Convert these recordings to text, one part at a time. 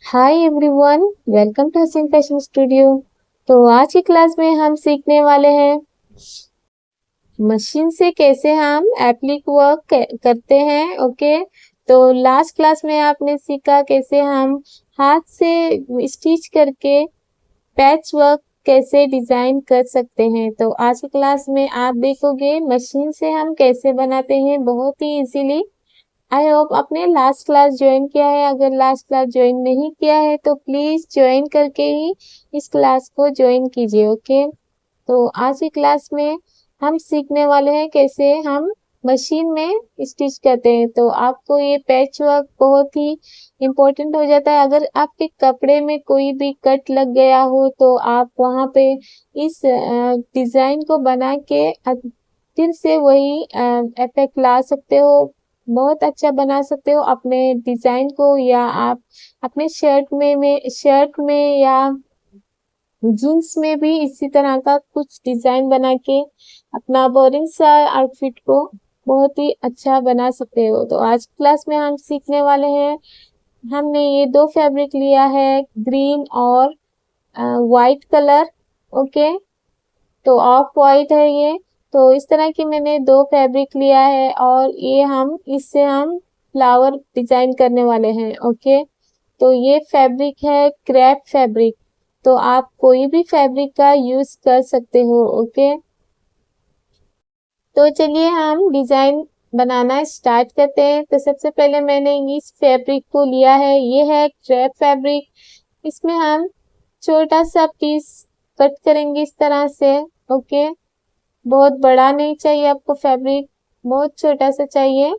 Hi everyone, welcome to हसीन fashion studio. तो आज की क्लास में हम सीखने वाले हैं मशीन से कैसे हम एप्लिक वर्क करते हैं। ओके, तो लास्ट क्लास में आपने सीखा कैसे हम हाथ से स्टिच करके पैच वर्क कैसे डिजाइन कर सकते हैं। तो आज की क्लास में आप देखोगे मशीन से हम कैसे बनाते हैं बहुत ही इजीली। आई होप आपने लास्ट क्लास ज्वाइन किया है। अगर लास्ट क्लास ज्वाइन नहीं किया है तो प्लीज ज्वाइन करके ही इस क्लास को ज्वाइन कीजिए। ओके, तो आज की क्लास में हम सीखने वाले हैं कैसे हम मशीन में स्टिच करते हैं। तो आपको ये पैच वर्क बहुत ही इम्पोर्टेंट हो जाता है। अगर आपके कपड़े में कोई भी कट लग गया हो तो आप वहां पे इस डिजाइन को बना के फिर से वही इफेक्ट ला सकते हो। बहुत अच्छा बना सकते हो अपने डिजाइन को, या आप अपने शर्ट में या जीन्स में भी इसी तरह का कुछ डिजाइन बना के अपना बोरिंग सा आउटफिट को बहुत ही अच्छा बना सकते हो। तो आज क्लास में हम सीखने वाले हैं। हमने ये दो फैब्रिक लिया है, ग्रीन और वाइट कलर। ओके, तो ऑफ वाइट है ये। तो इस तरह की मैंने दो फैब्रिक लिया है और ये हम इससे हम फ्लावर डिजाइन करने वाले हैं। ओके, तो ये फैब्रिक है क्रेप फैब्रिक। तो आप कोई भी फैब्रिक का यूज कर सकते हो। ओके, तो चलिए हम डिजाइन बनाना स्टार्ट करते हैं। तो सबसे पहले मैंने इस फैब्रिक को लिया है, ये है क्रेप फैब्रिक। इसमें हम छोटा सा पीस कट करेंगे इस तरह से। ओके, बहुत बड़ा नहीं चाहिए आपको फैब्रिक, बहुत छोटा सा चाहिए।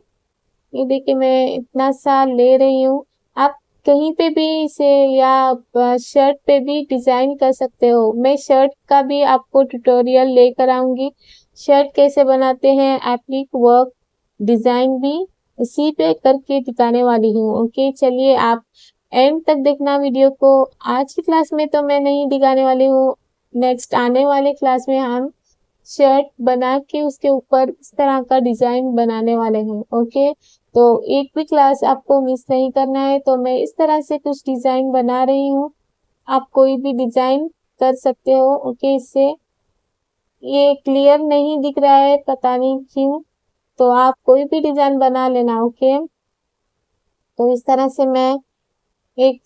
ये देखिए मैं इतना सा ले रही हूँ। आप कहीं पे भी इसे या शर्ट पे भी डिजाइन कर सकते हो। मैं शर्ट का भी आपको ट्यूटोरियल लेकर आऊंगी। शर्ट कैसे बनाते हैं एप्लिक वर्क डिजाइन भी इसी पे करके दिखाने वाली हूँ। ओके, चलिए आप एंड तक देखना वीडियो को। आज की क्लास में तो मैं नहीं दिखाने वाली हूँ, नेक्स्ट आने वाले क्लास में हम शर्ट बना के उसके ऊपर इस तरह का डिजाइन बनाने वाले हैं। ओके, तो एक भी क्लास आपको मिस नहीं करना है। तो मैं इस तरह से कुछ डिजाइन बना रही हूँ, आप कोई भी डिजाइन कर सकते हो। ओके, इससे ये क्लियर नहीं दिख रहा है, पता नहीं क्यों। तो आप कोई भी डिजाइन बना लेना। ओके, तो इस तरह से मैं एक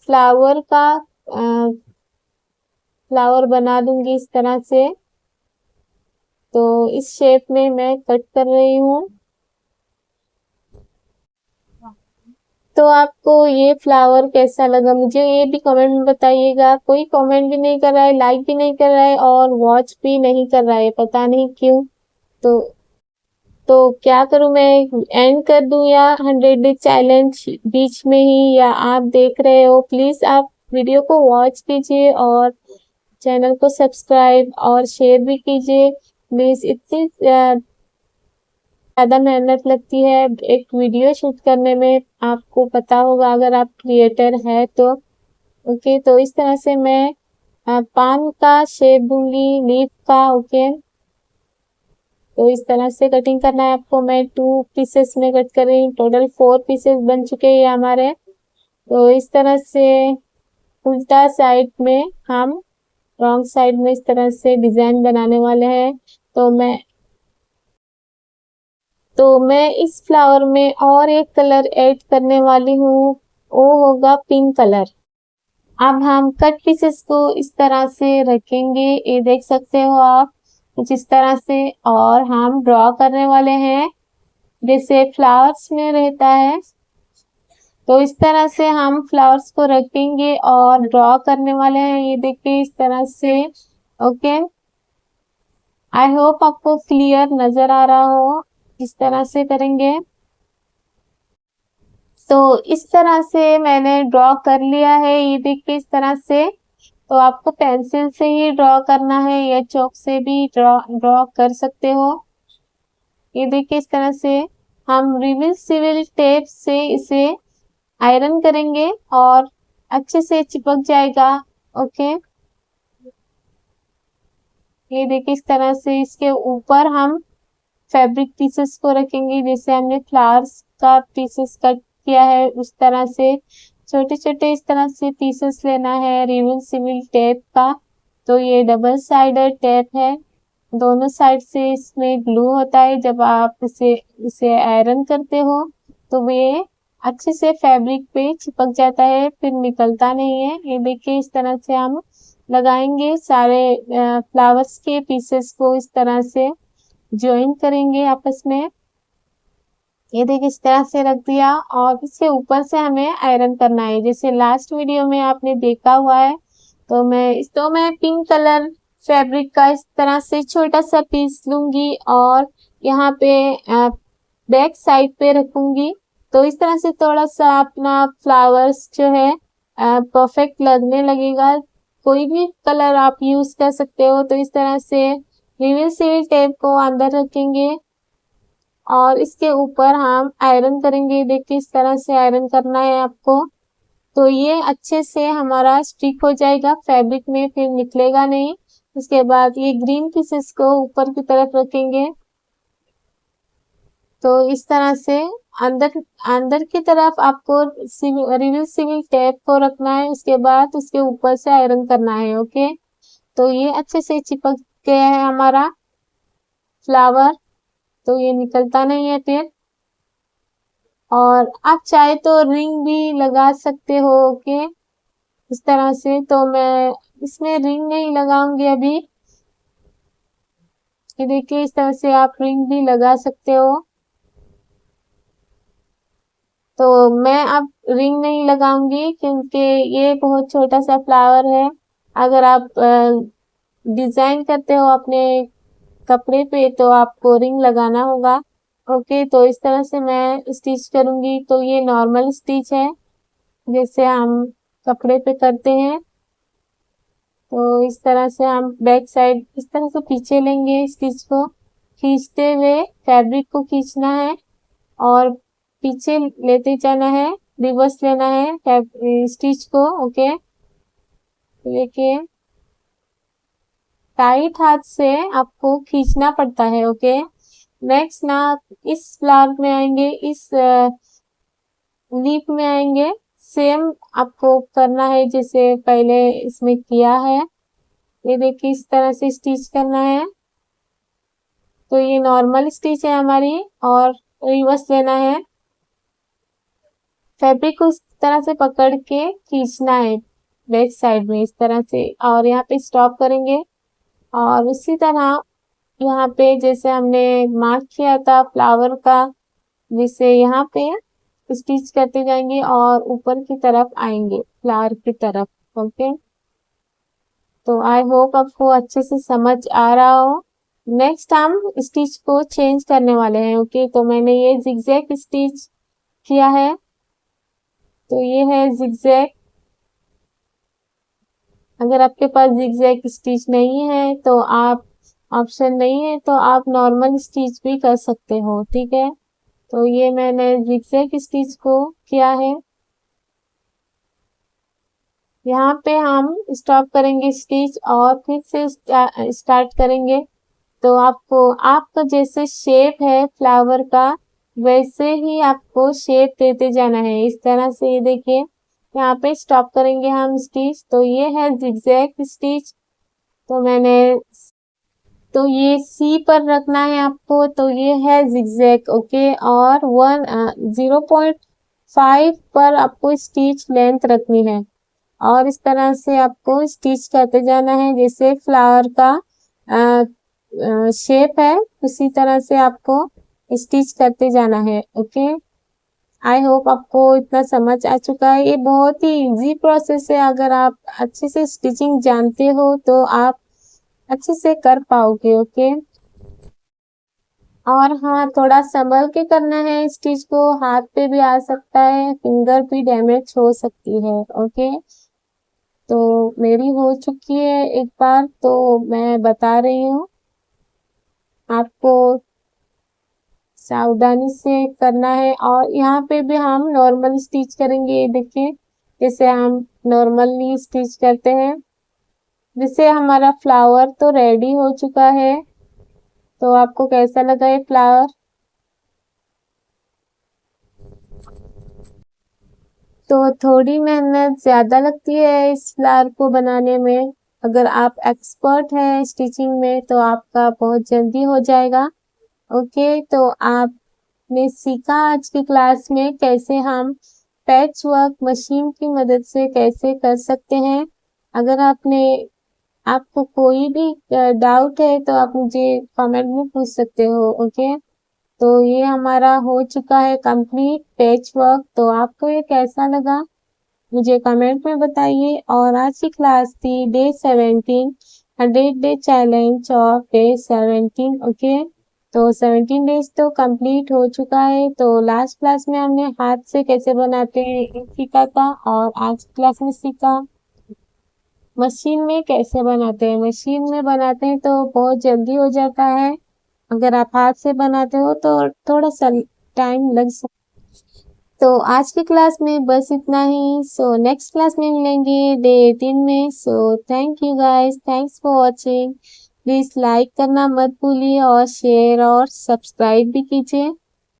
फ्लावर बना दूंगी इस तरह से। तो इस शेप में मैं कट कर रही हूँ। तो आपको ये फ्लावर कैसा लगा मुझे ये भी कमेंट में बताइएगा। कोई कमेंट भी नहीं कर रहा है, लाइक भी नहीं कर रहा है और वॉच भी नहीं कर रहा है, पता नहीं क्यों। तो तो क्या करूं मैं, एंड कर दूं या 100 डे चैलेंज बीच में ही, या आप देख रहे हो? प्लीज आप वीडियो को वॉच कीजिए और चैनल को सब्सक्राइब और शेयर भी कीजिए प्लीज। इतनी ज्यादा मेहनत लगती है एक वीडियो शूट करने में, आपको पता होगा अगर आप क्रिएटर है तो। ओके, तो इस तरह से मैं पान का शेप दूंगी, लीफ का। ओके, तो इस तरह से कटिंग करना है आपको। मैं 2 पीसेस में कट कर रही हूँ, टोटल 4 पीसेस बन चुके हैं हमारे। तो इस तरह से उल्टा साइड में हम रॉन्ग साइड में इस तरह से डिजाइन बनाने वाले हैं। तो मैं इस फ्लावर में और एक कलर ऐड करने वाली हूँ, वो होगा पिंक कलर। अब हम कट पीसेस को इस तरह से रखेंगे, ये देख सकते हो आप कुछ इस तरह से। और हम ड्रॉ करने वाले हैं जैसे फ्लावर्स में रहता है। तो इस तरह से हम फ्लावर्स को रखेंगे और ड्रॉ करने वाले हैं, ये देखिए इस तरह से। ओके, आई होप आपको क्लियर नजर आ रहा हो। इस तरह से करेंगे। तो इस तरह से मैंने ड्रॉ कर लिया है, ये देखिए इस तरह से। तो आपको पेंसिल से ही ड्रॉ करना है या चॉक से भी ड्रॉ ड्रॉ कर सकते हो। ये देखिए इस तरह से हम रिवर्सिबल टेप से इसे आयरन करेंगे और अच्छे से चिपक जाएगा। ओके, ये देखिए इस तरह से इसके ऊपर हम फैब्रिक पीसेस को रखेंगे जैसे हमने फ्लावर्स का पीसेस कट किया है उस तरह से छोटे छोटे इस तरह से पीसेस लेना है रिवर्सिबल टेप का। तो ये डबल साइडेड टेप है, दोनों साइड से इसमें ग्लू होता है। जब आप इसे आयरन करते हो तो ये अच्छे से फैब्रिक पे चिपक जाता है, फिर निकलता नहीं है। ये देखिए इस तरह से हम लगाएंगे सारे फ्लावर्स के पीसेस को, इस तरह से ज्वाइन करेंगे आपस में। ये देखिए इस तरह से रख दिया और इसके ऊपर से हमें आयरन करना है, जैसे लास्ट वीडियो में आपने देखा हुआ है। तो मैं पिंक कलर फैब्रिक का इस तरह से छोटा सा पीस लूंगी और यहाँ पे बैक साइड पे रखूंगी। तो इस तरह से थोड़ा सा अपना फ्लावर्स जो है परफेक्ट लगने लगेगा। कोई भी कलर आप यूज कर सकते हो। तो इस तरह से रिवर्सिबल टेप को अंदर रखेंगे और इसके ऊपर हम आयरन करेंगे। देखिए इस तरह से आयरन करना है आपको। तो ये अच्छे से हमारा स्टिक हो जाएगा फैब्रिक में, फिर निकलेगा नहीं। उसके बाद ये ग्रीन पीसेस को ऊपर की तरफ रखेंगे। तो इस तरह से अंदर अंदर की तरफ आपको रिवर्सिबल टेप को रखना है, उसके बाद उसके ऊपर से आयरन करना है। ओके, तो ये अच्छे से चिपक गया है हमारा फ्लावर, तो ये निकलता नहीं है फिर। और आप चाहे तो रिंग भी लगा सकते हो। ओके, इस तरह से। तो मैं इसमें रिंग नहीं लगाऊंगी अभी। ये देखिए इस तरह से आप रिंग भी लगा सकते हो। तो मैं अब रिंग नहीं लगाऊंगी क्योंकि ये बहुत छोटा सा फ्लावर है। अगर आप डिजाइन करते हो अपने कपड़े पे तो आपको रिंग लगाना होगा। ओके, तो इस तरह से मैं स्टिच करूंगी। तो ये नॉर्मल स्टिच है जैसे हम कपड़े पे करते हैं। तो इस तरह से हम बैक साइड इस तरह से पीछे लेंगे, स्टिच को खींचते हुए फैब्रिक को खींचना है और पीछे लेते जाना है, रिवर्स लेना है स्टिच को। ओके, देखिए टाइट हाथ से आपको खींचना पड़ता है। ओके, नेक्स्ट ना इस फ्लावर में आएंगे, इस लीफ में आएंगे। सेम आपको करना है जैसे पहले इसमें किया है। ये देखिए इस तरह से स्टिच करना है। तो ये नॉर्मल स्टिच है हमारी और रिवर्स लेना है। फैब्रिक को इस तरह से पकड़ के खींचना है बैक साइड में इस तरह से, और यहाँ पे स्टॉप करेंगे। और उसी तरह यहाँ पे जैसे हमने मार्क किया था फ्लावर का, जिसे यहाँ पे स्टिच करते जाएंगे और ऊपर की तरफ आएंगे फ्लावर की तरफ। ओके, तो आई होप आपको अच्छे से समझ आ रहा हो। नेक्स्ट हम स्टिच को चेंज करने वाले हैं। ओके, तो मैंने ये जिगजैग स्टिच किया है। तो ये है जिगजैग। अगर आपके पास जिगजैग स्टिच नहीं है तो आप ऑप्शन नहीं है तो आप नॉर्मल स्टिच भी कर सकते हो। ठीक है, तो ये मैंने जिगजैग स्टिच को किया है। यहाँ पे हम स्टॉप करेंगे स्टिच और फिर से स्टार्ट करेंगे। तो आपका जैसे शेप है फ्लावर का वैसे ही आपको शेप देते जाना है इस तरह से। ये देखिए यहाँ पे स्टॉप करेंगे हम स्टिच। तो ये है जिगजैग स्टिच। तो मैंने तो ये सी पर रखना है आपको। तो ये है जिगजैग। ओके, और 0.5 पर आपको स्टिच लेंथ रखनी है और इस तरह से आपको स्टिच करते जाना है जैसे फ्लावर का शेप है उसी तरह से आपको स्टिच करते जाना है। ओके, आई होप आपको इतना समझ आ चुका है। ये बहुत ही इजी प्रोसेस है, अगर आप अच्छे से स्टिचिंग जानते हो तो आप अच्छे से कर पाओगे। ओके, और हाँ थोड़ा संभल के करना है स्टिच को, हाथ पे भी आ सकता है, फिंगर भी डैमेज हो सकती है। ओके, तो मेरी हो चुकी है एक बार, तो मैं बता रही हूँ आपको सावधानी से करना है। और यहाँ पे भी हम नॉर्मल स्टिच करेंगे। ये देखिए जैसे हम नॉर्मली स्टिच करते हैं। जैसे हमारा फ्लावर तो रेडी हो चुका है। तो आपको कैसा लगा ये फ्लावर? तो थोड़ी मेहनत ज़्यादा लगती है इस फ्लावर को बनाने में। अगर आप एक्सपर्ट हैं स्टिचिंग में तो आपका बहुत जल्दी हो जाएगा। ओके, तो आपने सीखा आज की क्लास में कैसे हम पैच वर्क मशीन की मदद से कैसे कर सकते हैं। अगर आपको कोई भी डाउट है तो आप मुझे कमेंट में पूछ सकते हो। ओके, तो ये हमारा हो चुका है कंप्लीट पैच वर्क। तो आपको ये कैसा लगा मुझे कमेंट में बताइए। और आज की क्लास थी day 17 100 day challenge of day 17। Okay, तो 17 डेज तो कंप्लीट हो चुका है। तो लास्ट क्लास में हमने हाथ से कैसे बनाते हैं ये सीखा था, और आज की क्लास में सीखा मशीन में कैसे बनाते हैं। मशीन में बनाते हैं तो बहुत जल्दी हो जाता है, अगर आप हाथ से बनाते हो तो थोड़ा सा टाइम लग सकता। तो आज की क्लास में बस इतना ही। सो नेक्स्ट क्लास में मिलेंगे डे 18 में। So thank you guys, thanks for watching. Please like करना मत भूलिए और शेयर और सब्सक्राइब भी कीजिए।